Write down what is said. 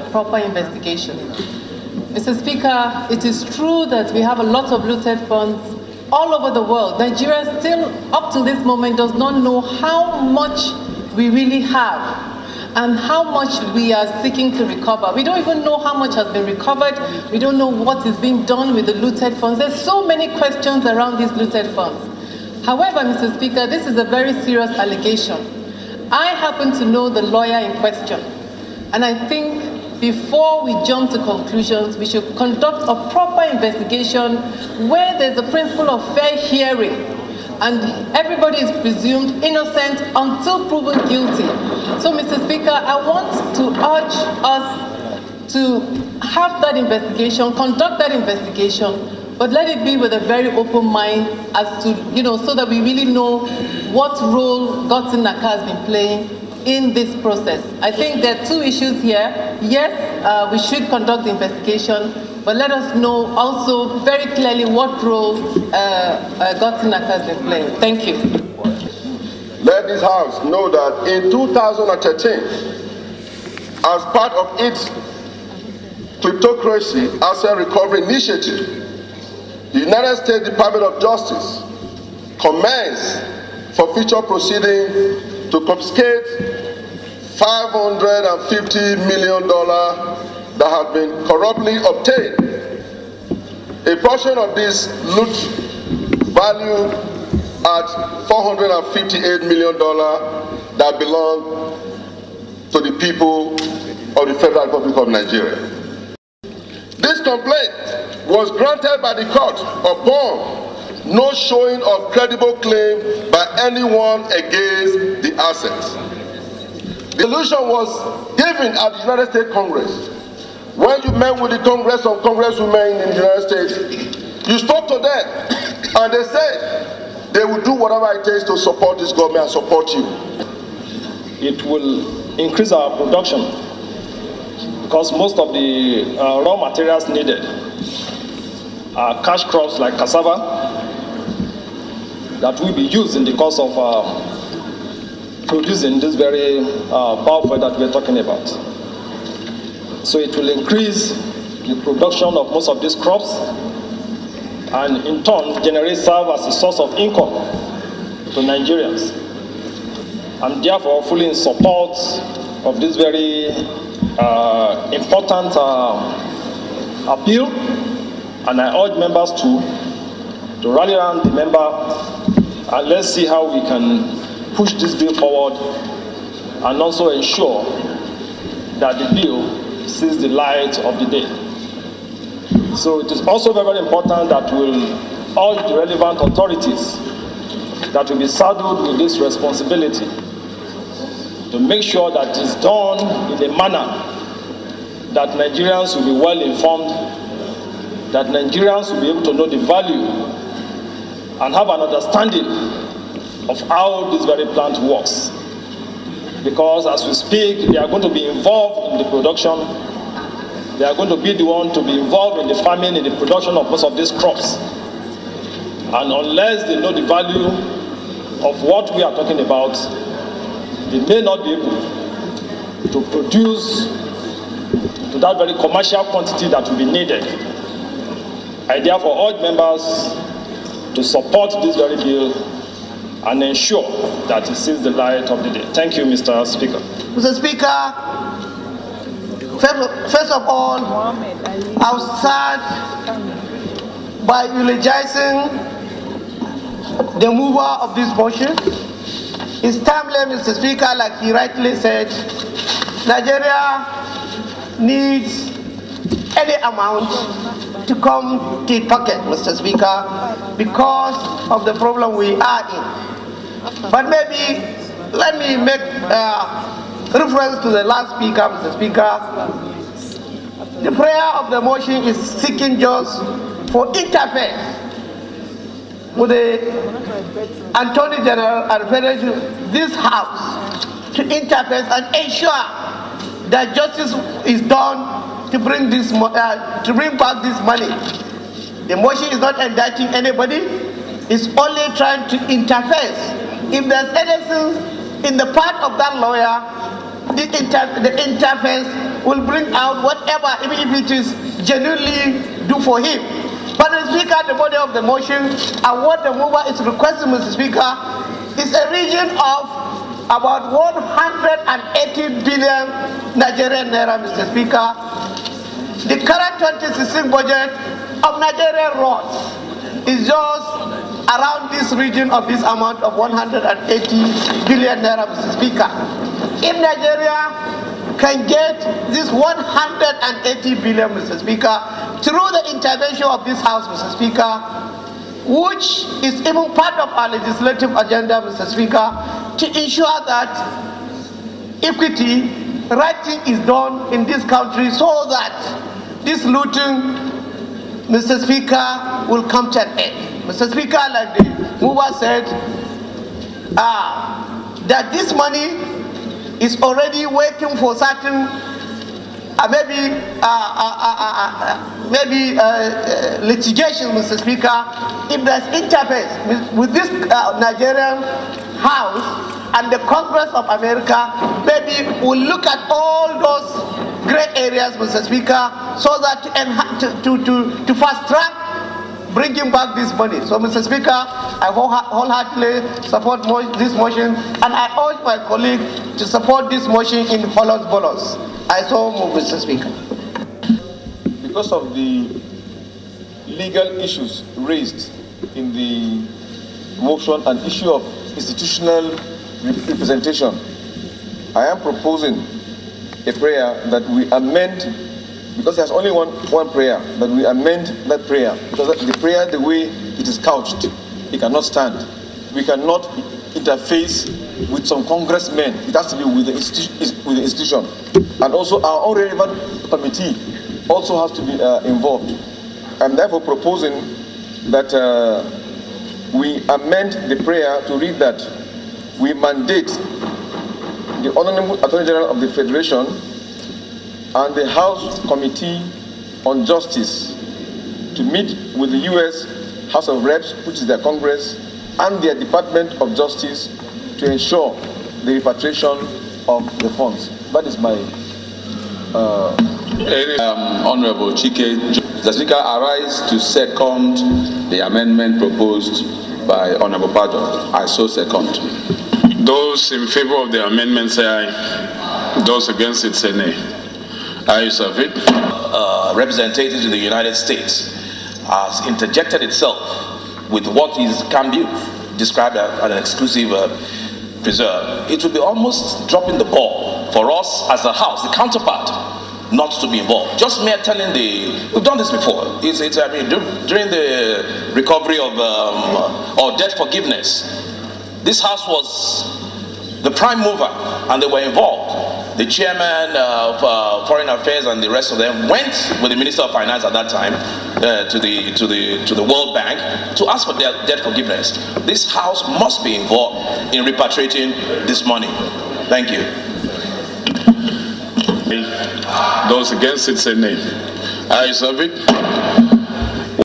a proper investigation. Mr. Speaker, it is true that we have a lot of looted funds all over the world. Nigeria still, up to this moment, does not know how much we really have and how much we are seeking to recover. We don't even know how much has been recovered. We don't know what is being done with the looted funds. There's so many questions around these looted funds. However, Mr. Speaker, this is a very serious allegation. I happen to know the lawyer in question, and I think before we jump to conclusions, we should conduct a proper investigation where there's a principle of fair hearing and everybody is presumed innocent until proven guilty. So, Mr. Speaker, I want to urge us to have that investigation, conduct that investigation, but let it be with a very open mind as to, so that we really know what role Godson Naka has been playing in this process. I think there are two issues here. Yes, we should conduct the investigation, but let us know also very clearly what role Godson Naka has been playing. Thank you. Let this House know that in 2013, as part of its Cryptocracy Asset Recovery Initiative, the United States Department of Justice commenced forfeiture proceedings to confiscate $550 million that had been corruptly obtained. A portion of this loot valued at $458 million that belonged to the people of the Federal Republic of Nigeria. This complaint was granted by the court upon no showing of credible claim by anyone against the assets. The solution was given at the United States Congress. When you met with the Congress of Congresswomen in the United States, you spoke to them and they said they will do whatever it takes to support this government and support you. It will increase our production because most of the raw materials needed are cash crops like cassava that will be used in the course of producing this very biofuel that we're talking about. So it will increase the production of most of these crops and in turn serve as a source of income to Nigerians. I'm therefore fully in support of this very important appeal, and I urge members to rally around the member and let's see how we can push this bill forward and also ensure that the bill sees the light of the day. So it is also very important that we'll urge the relevant authorities that will be saddled with this responsibility to make sure that it's done in a manner that Nigerians will be well informed, that Nigerians will be able to know the value and have an understanding of how this very plant works. Because as we speak, they are going to be involved in the production. They are going to be the one to be involved in the farming, in the production of most of these crops. And unless they know the value of what we are talking about, they may not be able to produce to that very commercial quantity that will be needed. I therefore urge members to support this very bill and ensure that it sees the light of the day. Thank you, Mr. Speaker. Mr. Speaker, first of all, I'll start by eulogizing the mover of this motion. It's timely, Mr. Speaker, like he rightly said, Nigeria needs any amount to come to the pocket, Mr. Speaker, because of the problem we are in. But maybe let me make reference to the last speaker, Mr. Speaker. The prayer of the motion is seeking just for interface with the Attorney General and Federal, this House, to interface and ensure that justice is done to bring this to bring back this money. The motion is not indicting anybody; it's only trying to interface. If there's anything in the part of that lawyer, the interface will bring out whatever, even if it is genuinely do for him. But Mr. Speaker, the body of the motion and what the mover is requesting, Mr. Speaker, is a region of about 180 billion Nigerian naira, Mr. Speaker. The current 2016 budget of Nigerian roads is just around this region of this amount of 180 billion naira, Mr. Speaker. If Nigeria can get this 180 billion, Mr. Speaker, through the intervention of this House, Mr. Speaker, which is even part of our legislative agenda, Mr. Speaker, to ensure that equity, right thing is done in this country so that this looting, Mr. Speaker, will come to an end. Mr. Speaker, like the mover said, that this money is already waiting for certain litigation, Mr. Speaker. If there's interface with this Nigerian House and the Congress of America, maybe we'll look at all those gray areas, Mr. Speaker, so that to fast track bringing back this money. So, Mr. Speaker, I wholeheartedly support this motion, and I urge my colleague to support this motion in follows bolos. I so move, Mr. Speaker. Because of the legal issues raised in the motion and issue of institutional representation, I am proposing a prayer that we amend, because there's only one prayer, that we amend that prayer, because the prayer, the way it is couched, it cannot stand. We cannot interface with some congressmen. It has to be with the institution. And also our own relevant committee also has to be involved. I'm therefore proposing that we amend the prayer to read that we mandate the Honorable Attorney General of the Federation and the House Committee on Justice to meet with the U.S. House of Reps, which is their Congress, and their Department of Justice to ensure the repatriation of the funds. That is my... Honorable Chike, the Speaker, arise to second the amendment proposed by Honorable Pado. I so second. Those in favor of the amendment say aye. Those against it say nay. Ayes have it. Representatives in the United States has interjected itself with what can be described as an exclusive preserve. It will be almost dropping the ball for us as a House, the counterpart, not to be involved. Just mere telling we've done this before. During the recovery of or debt forgiveness, this House was the prime mover and they were involved. The chairman of Foreign Affairs and the rest of them went with the Minister of Finance at that time to the World Bank to ask for debt forgiveness. This House must be involved in repatriating this money. Thank you. Those against it say nay. Ayes have it.